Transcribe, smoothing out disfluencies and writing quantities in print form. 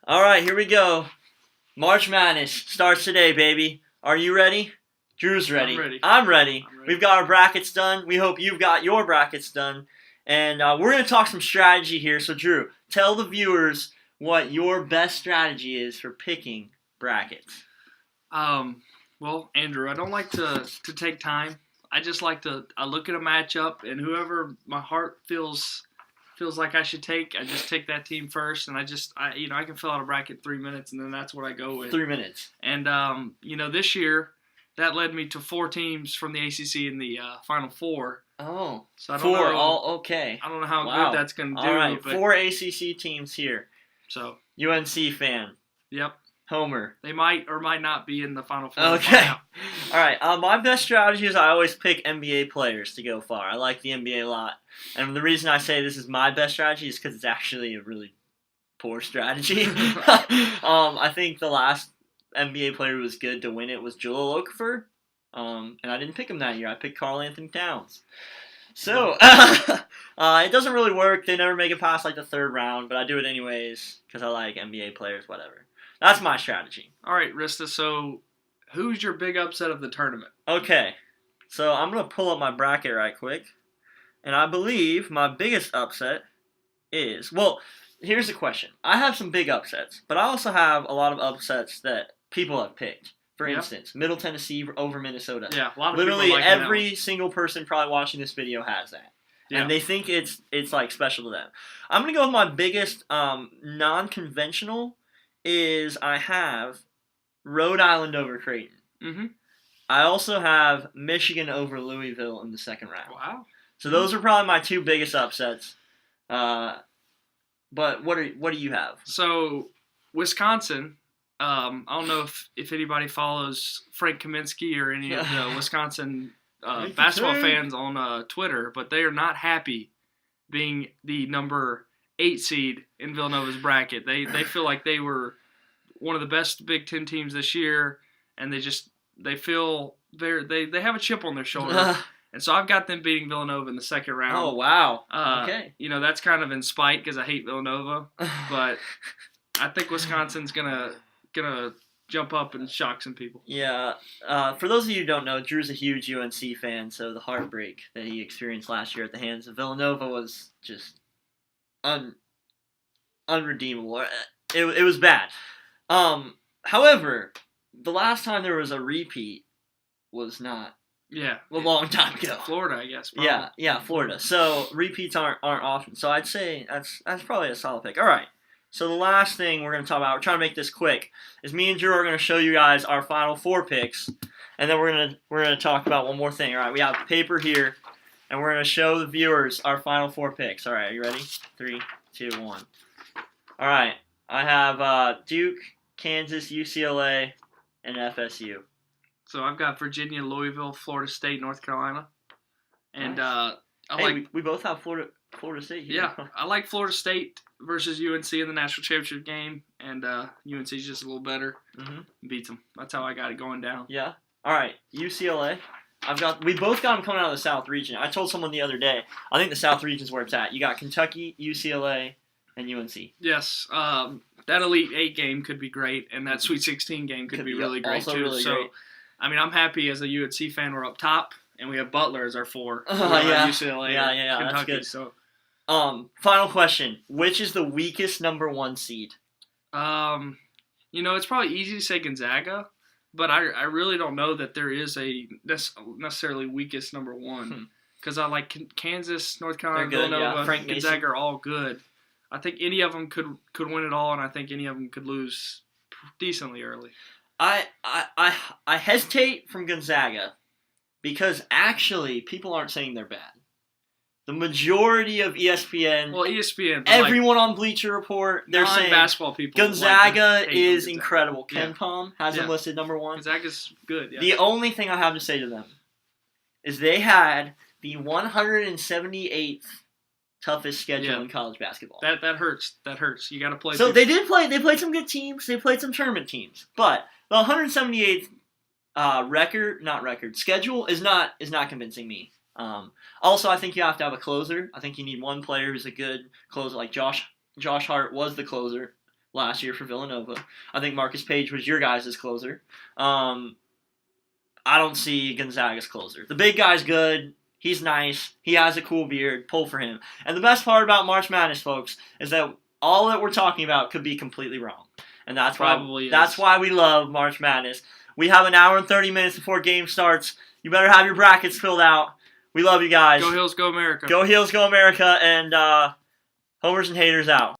All right, here we go. March Madness starts today, baby. Are you ready? Drew's ready. I'm ready. I'm ready. I'm ready. We've got our brackets done. We hope you've got your brackets done. And we're going to talk some strategy here. So, Drew, tell the viewers what your best strategy is for picking brackets. Well, Andrew, I don't like to take time. I just like to look at a matchup, and whoever my heart feels like I should take, I just take that team first, and I can fill out a bracket in 3 minutes, and then that's what I go with. 3 minutes. And this year that led me to 4 teams from the ACC in the Final Four. Oh, so I don't four. know, All okay. I don't know how Wow. good that's going to do. All right, but, 4 ACC teams here. So UNC fan. Yep. Homer. They might or might not be in the Final Four. Okay. All right. My best strategy is I always pick NBA players to go far. I like the NBA a lot. And the reason I say this is my best strategy is because it's actually a really poor strategy. I think the last NBA player who was good to win it was Joel Okafor. And I didn't pick him that year. I picked Karl Anthony Towns. So, it doesn't really work. They never make it past, the third round. But I do it anyways because I like NBA players, whatever. That's my strategy. All right, Rista, so who's your big upset of the tournament? Okay, so I'm going to pull up my bracket right quick. And I believe my biggest upset is... Well, here's the question. I have some big upsets, but I also have a lot of upsets that people have picked. For instance, Middle Tennessee over Minnesota. Yeah, a lot of Literally people every single person probably watching this video has that. Yeah. And they think it's special to them. I'm going to go with my biggest non-conventional is I have Rhode Island over Creighton. Mm-hmm. I also have Michigan over Louisville in the second round. Wow. So those are probably my 2 biggest upsets. But what do you have? So Wisconsin, I don't know if anybody follows Frank Kaminsky or any of the Wisconsin basketball fans on Twitter, but they are not happy being the number 8 seed in Villanova's bracket. They feel like they were one of the best Big Ten teams this year, and they feel they have a chip on their shoulder. And so I've got them beating Villanova in the second round. Oh, wow. Okay. That's kind of in spite because I hate Villanova, but I think Wisconsin's gonna jump up and shock some people. Yeah. For those of you who don't know, Drew's a huge UNC fan, so the heartbreak that he experienced last year at the hands of Villanova was just unredeemable. It was bad. However, the last time there was a repeat was not a long time ago. Florida, I guess. Probably. Yeah, Florida. So repeats aren't often. So I'd say that's probably a solid pick. All right. So the last thing we're going to talk about, we're trying to make this quick, is me and Drew are going to show you guys our final 4 picks, and then we're going to talk about one more thing. All right, we have paper here, and we're going to show the viewers our final 4 picks. All right, are you ready? 3, 2, 1. All right, I have Duke, Kansas, UCLA, and FSU. So I've got Virginia, Louisville, Florida State, North Carolina, and nice. We both have Florida State here. Yeah, I like Florida State versus UNC in the national championship game, and UNC's just a little better. Mm-hmm. Beats them. That's how I got it going down. Yeah. All right, UCLA. We both got them coming out of the South region. I told someone the other day, I think the South region is where it's at. You got Kentucky, UCLA, and UNC. Yes. That Elite 8 game could be great, and that Sweet 16 game could be really great, also too. Really great. I mean, I'm happy as a UNC fan we're up top, and we have Butler as our 4. Yeah. UCLA, Yeah, Kentucky, that's good. So. Final question. Which is the weakest number 1 seed? It's probably easy to say Gonzaga, but I really don't know that there is a necessarily weakest number 1. Because I like Kansas, North Carolina, Villanova, Gonzaga are all good. I think any of them could win it all, and I think any of them could lose decently early. I hesitate from Gonzaga because actually people aren't saying they're bad. The majority of ESPN, everyone on Bleacher Report, they're saying basketball people Gonzaga is incredible. Ken Palm has them listed number 1. Gonzaga's good. Yeah. The only thing I have to say to them is they had the 178th toughest schedule in college basketball. That hurts. That hurts. You got to play. So they did play. They played some good teams. They played some tournament teams, but the 178th schedule is not convincing me. Also, I think you have to have a closer. I think you need one player who's a good closer. Like Josh Hart was the closer last year for Villanova. I think Marcus Page was your guys' closer. I don't see Gonzaga's closer. The big guy's good. He's nice. He has a cool beard. Pull for him. And the best part about March Madness, folks, is that all that we're talking about could be completely wrong. And that's why we love March Madness. We have an hour and 30 minutes before game starts. You better have your brackets filled out. We love you guys. Go Heels, go America. Go Heels, go America. And homers and haters out.